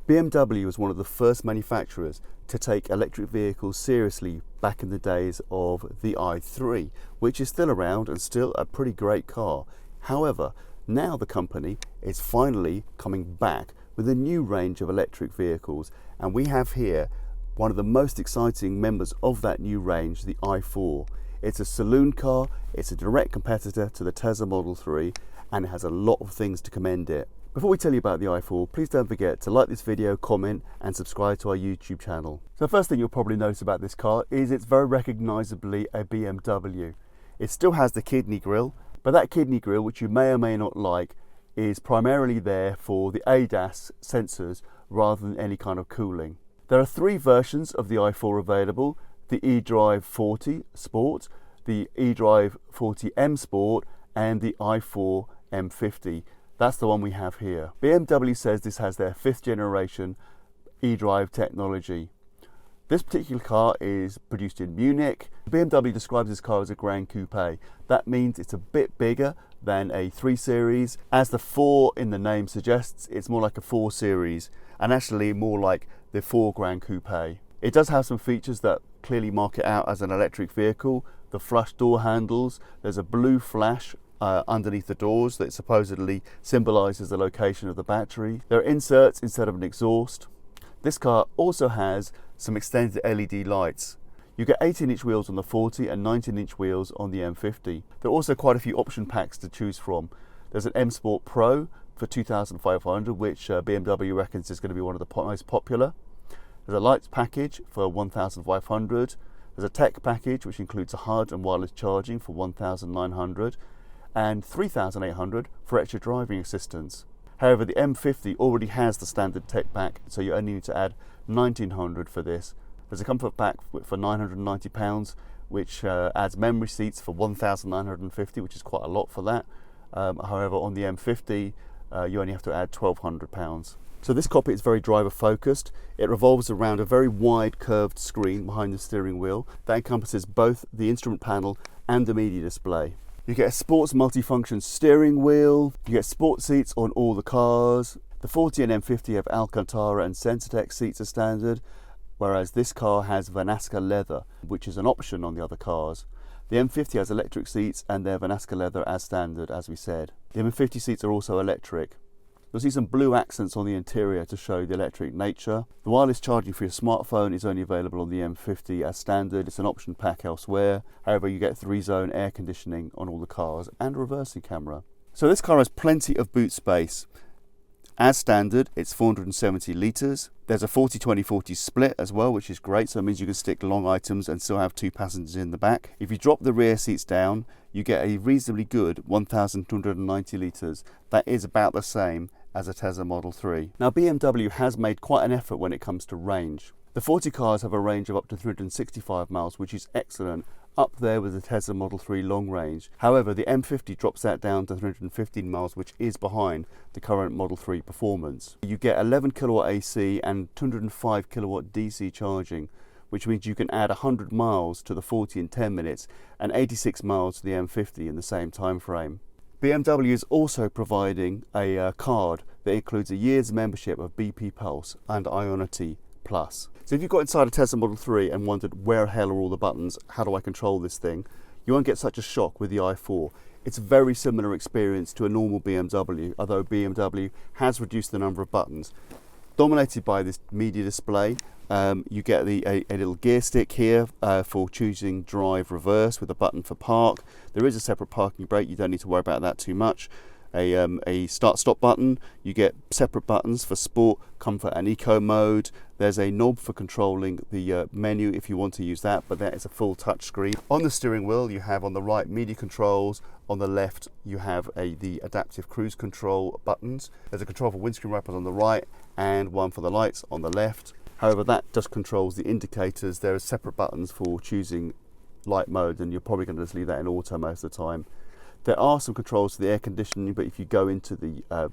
BMW was one of the first manufacturers to take electric vehicles seriously back in the days of the i3, which is still around and still a pretty great car. However, now the company is finally coming back with a new range of electric vehicles, and we have here one of the most exciting members of that new range, the i4. It's a saloon car, it's a direct competitor to the Tesla Model 3, and it has a lot of things to commend it. Before we tell you about the i4, please don't forget to like this video, comment and subscribe to our YouTube channel. So the first thing you'll probably notice about this car is it's very recognisably a BMW. It still has the kidney grille, but that kidney grille, which you may or may not like, is primarily there for the ADAS sensors rather than any kind of cooling. There are three versions of the i4 available: the eDrive 40 Sport, the eDrive 40M Sport and the i4 M50. That's the one we have here. BMW says this has their 5th generation eDrive technology. This particular car is produced in Munich. BMW describes this car as a Grand Coupe. That means it's a bit bigger than a 3 Series. As the 4 in the name suggests, it's more like a 4 Series and actually more like the 4 Grand Coupe. It does have some features that clearly mark it out as an electric vehicle. The flush door handles, there's a blue flash underneath the doors that supposedly symbolises the location of the battery. There are inserts instead of an exhaust. This car also has some extended LED lights. You get 18-inch wheels on the 40 and 19-inch wheels on the M50. There are also quite a few option packs to choose from. There's an M Sport Pro for $2,500, which BMW reckons is going to be one of the most popular. There's a lights package for $1,500. There's a tech package which includes a HUD and wireless charging for $1,900 and $3,800 for extra driving assistance. However, the M50 already has the standard tech pack, so you only need to add $1,900 for this. There's a comfort pack for £990, which adds memory seats for $1,950, which is quite a lot for that. However, on the M50, you only have to add £1,200. So this cockpit is very driver focused. It revolves around a very wide curved screen behind the steering wheel that encompasses both the instrument panel and the media display. You get a sports multifunction steering wheel. You get sport seats on all the cars. The 40 and M50 have Alcantara and Sensatec seats as standard, whereas this car has Vanasca leather, which is an option on the other cars. The M50 has electric seats and they're Vanasca leather as standard, as we said. The M50 seats are also electric. You'll see some blue accents on the interior to show the electric nature. The wireless charging for your smartphone is only available on the M50 as standard. It's an option pack elsewhere. However, you get 3-zone air conditioning on all the cars and a reversing camera. So this car has plenty of boot space. As standard, it's 470 litres. There's a 40-20-40 split as well, which is great. So it means you can stick long items and still have 2 passengers in the back. If you drop the rear seats down, you get a reasonably good 1,290 litres. That is about the same as a Tesla Model 3. Now, BMW has made quite an effort when it comes to range. The 40 cars have a range of up to 365 miles, which is excellent, up there with the Tesla Model 3 long range. However, the M50 drops that down to 315 miles, which is behind the current Model 3 performance. You get 11 kilowatt AC and 205 kilowatt DC charging, which means you can add 100 miles to the 40 in 10 minutes and 86 miles to the M50 in the same time frame. BMW is also providing a card that includes a year's membership of BP Pulse and Ionity Plus. So if you've got inside a Tesla Model 3 and wondered where the hell are all the buttons, how do I control this thing, you won't get such a shock with the i4. It's a very similar experience to a normal BMW, although BMW has reduced the number of buttons. Dominated by this media display, you get a little gear stick here for choosing drive reverse with a button for park. There is a separate parking brake, you don't need to worry about that too much. A start stop button. You get separate buttons for sport, comfort and eco mode. There's a knob for controlling the menu if you want to use that, but that is a full touch screen. On the steering wheel you have on the right media controls, on the left you have the adaptive cruise control buttons. There's a control for windscreen wipers on the right and one for the lights on the left. However, that just controls the indicators. There are separate buttons for choosing light mode, and you're probably going to just leave that in auto most of the time. There are some controls for the air conditioning, but if you go into the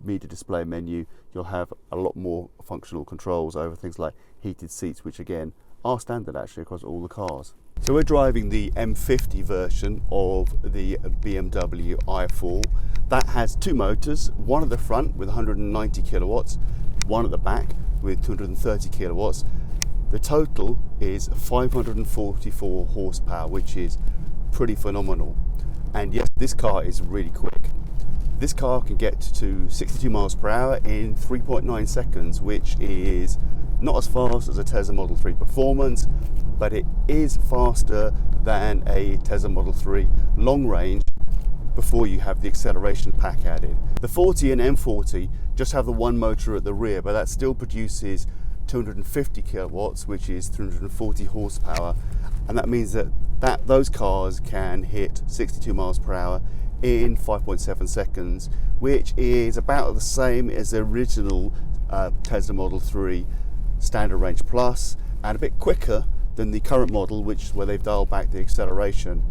media display menu, you'll have a lot more functional controls over things like heated seats, which again are standard actually across all the cars. So we're driving the M50 version of the BMW i4. That has two motors, one at the front with 190 kilowatts one at the back with 230 kilowatts. The total is 544 horsepower, which is pretty phenomenal. And yes, this car is really quick. This car can get to 62 miles per hour in 3.9 seconds, which is not as fast as a Tesla Model 3 Performance, but it is faster than a Tesla Model 3 long range before you have the acceleration pack added. The 40 and M40 just have the one motor at the rear, but that still produces 250 kilowatts, which is 340 horsepower, and that means that those cars can hit 62 miles per hour in 5.7 seconds, which is about the same as the original Tesla Model 3 Standard Range Plus, and a bit quicker than the current model, which is where they've dialed back the acceleration.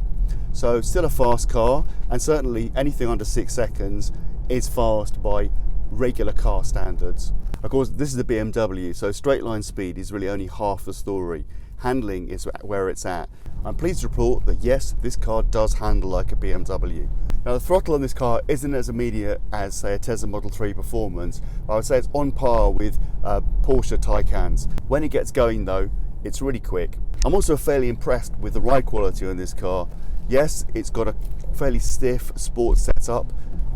So still a fast car, and certainly anything under 6 seconds is fast by regular car standards. Of course, this is a BMW, so straight line speed is really only half the story. Handling is where it's at. I'm pleased to report that yes, this car does handle like a BMW. Now the throttle on this car isn't as immediate as say a Tesla Model 3 Performance. I would say it's on par with Porsche Taycans. When it gets going though, it's really quick. I'm also fairly impressed with the ride quality on this car. Yes, it's got a fairly stiff sports setup.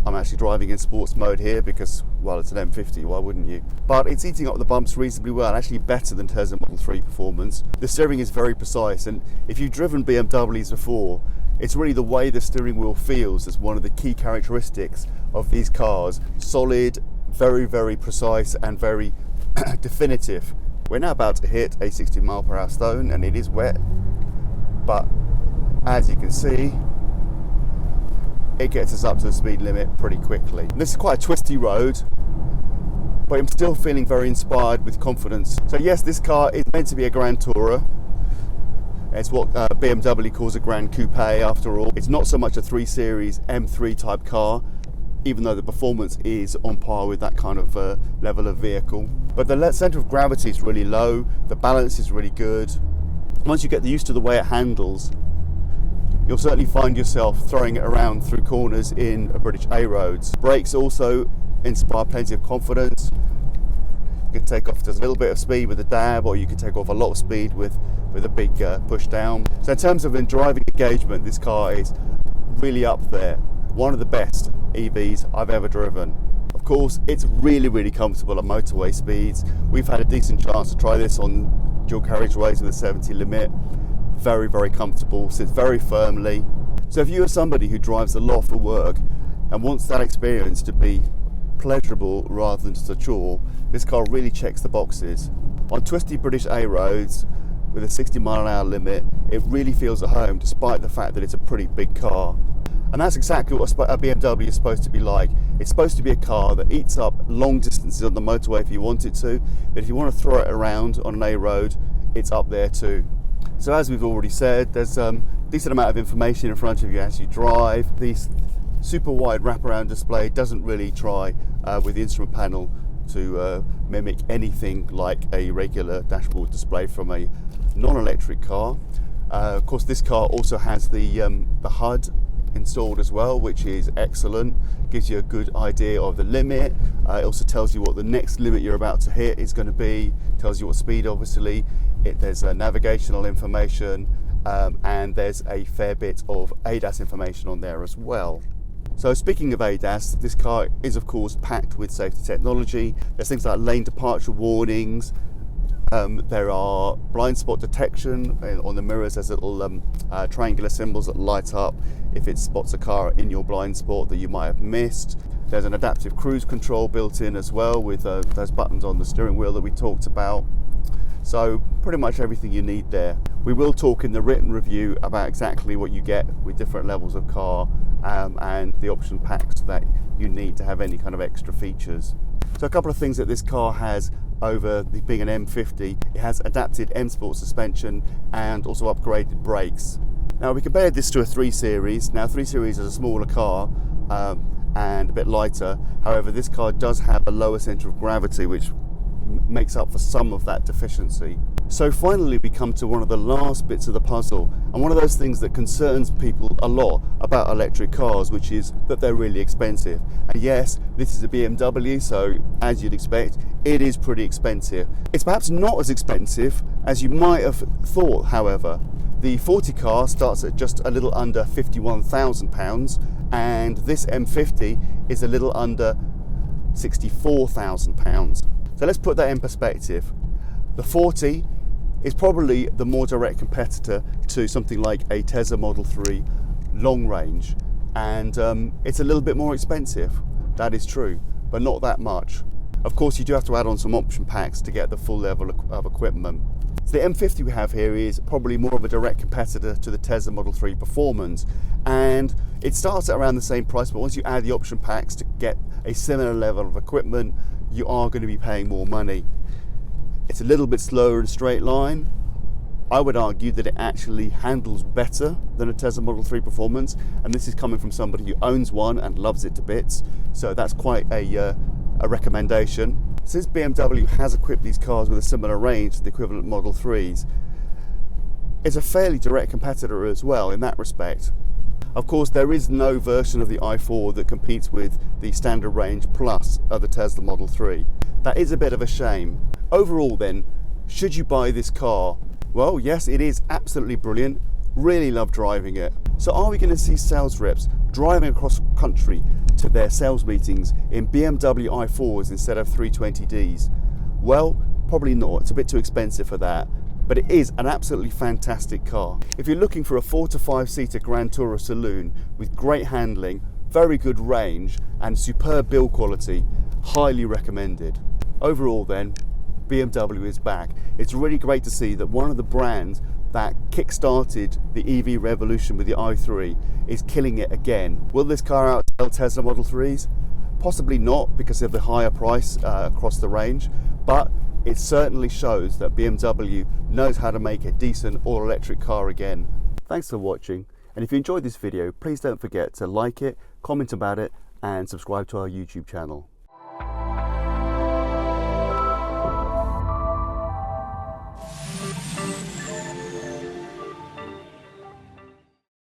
I'm actually driving in sports mode here because, well, it's an M50, why wouldn't you? But it's eating up the bumps reasonably well, actually better than Tesla Model 3 Performance. The steering is very precise, and if you've driven BMWs before, it's really the way the steering wheel feels as one of the key characteristics of these cars. Solid, very, very precise, and very definitive. We're now about to hit a 60 mile per hour stone, and it is wet, but as you can see, it gets us up to the speed limit pretty quickly. This is quite a twisty road, but I'm still feeling very inspired with confidence. So yes, this car is meant to be a Grand Tourer. It's what BMW calls a Grand Coupe after all. It's not so much a 3 Series M3 type car, even though the performance is on par with that kind of level of vehicle. But the center of gravity is really low, the balance is really good. Once you get used to the way it handles, you'll certainly find yourself throwing it around through corners in British A roads. Brakes also inspire plenty of confidence. You can take off just a little bit of speed with a dab, or you can take off a lot of speed with a big push down. So in terms of driving engagement, this car is really up there. One of the best EVs I've ever driven. Of course, it's really, really comfortable at motorway speeds. We've had a decent chance to try this on dual carriageways with a 70 limit. Very, very comfortable, sits very firmly. So if you are somebody who drives a lot for work and wants that experience to be pleasurable rather than just a chore, this car really checks the boxes. On twisty British A roads with a 60 mile an hour limit, it really feels at home despite the fact that it's a pretty big car. And that's exactly what a BMW is supposed to be like. It's supposed to be a car that eats up long distances on the motorway if you want it to, but if you want to throw it around on an A road, it's up there too. So as we've already said, there's a decent amount of information in front of you as you drive. The super wide wraparound display doesn't really try with the instrument panel to mimic anything like a regular dashboard display from a non-electric car. Of course, this car also has the HUD installed as well, which is excellent. Gives you a good idea of the limit. It also tells you what the next limit you're about to hit is going to be. Tells you what speed, obviously. There's navigational information, and there's a fair bit of ADAS information on there as well. So speaking of ADAS, this car is of course packed with safety technology. There's things like lane departure warnings. There are blind spot detection on the mirrors. There's little triangular symbols that light up if it spots a car in your blind spot that you might have missed. There's an adaptive cruise control built in as well with those buttons on the steering wheel that we talked about. So pretty much everything you need there. We will talk in the written review about exactly what you get with different levels of car and the option packs that you need to have any kind of extra features. So a couple of things that this car has over being an M50, it has adapted M Sport suspension and also upgraded brakes. Now we compared this to a 3 Series. Now 3 Series is a smaller car and a bit lighter. However, this car does have a lower centre of gravity, which makes up for some of that deficiency. So finally we come to one of the last bits of the puzzle, and one of those things that concerns people a lot about electric cars, which is that they're really expensive. And yes, this is a BMW, so as you'd expect, it is pretty expensive. It's perhaps not as expensive as you might have thought, however. The 40 car starts at just a little under £51,000, and this M50 is a little under £64,000. So let's put that in perspective. The 40 is probably the more direct competitor to something like a Tesla Model 3 long range, and it's a little bit more expensive, that is true, but not that much. Of course, you do have to add on some option packs to get the full level of equipment. So the M50 we have here is probably more of a direct competitor to the Tesla Model 3 Performance, and it starts at around the same price, but once you add the option packs to get a similar level of equipment, you are going to be paying more money. It's a little bit slower in a straight line. I would argue that it actually handles better than a Tesla Model 3 Performance, and this is coming from somebody who owns one and loves it to bits, so that's quite a recommendation. Since BMW has equipped these cars with a similar range to the equivalent Model 3s, it's a fairly direct competitor as well in that respect. Of course, there is no version of the i4 that competes with the standard range plus of the Tesla Model 3. That is a bit of a shame. Overall then, should you buy this car? Well, yes, it is absolutely brilliant. Really love driving it. So are we going to see sales reps driving across country to their sales meetings in BMW i4s instead of 320Ds? Well, probably not. It's a bit too expensive for that. But it is an absolutely fantastic car. If you're looking for a 4 to 5 seater Grand Tourer saloon with great handling, very good range and superb build quality, highly recommended. Overall then, BMW is back. It's really great to see that one of the brands that kick-started the EV revolution with the i3 is killing it again. Will this car outsell Tesla Model 3s? Possibly not, because of the higher price across the range, but it certainly shows that BMW knows how to make a decent all-electric car again. Thanks for watching, and if you enjoyed this video, please don't forget to like it, comment about it, and subscribe to our YouTube channel.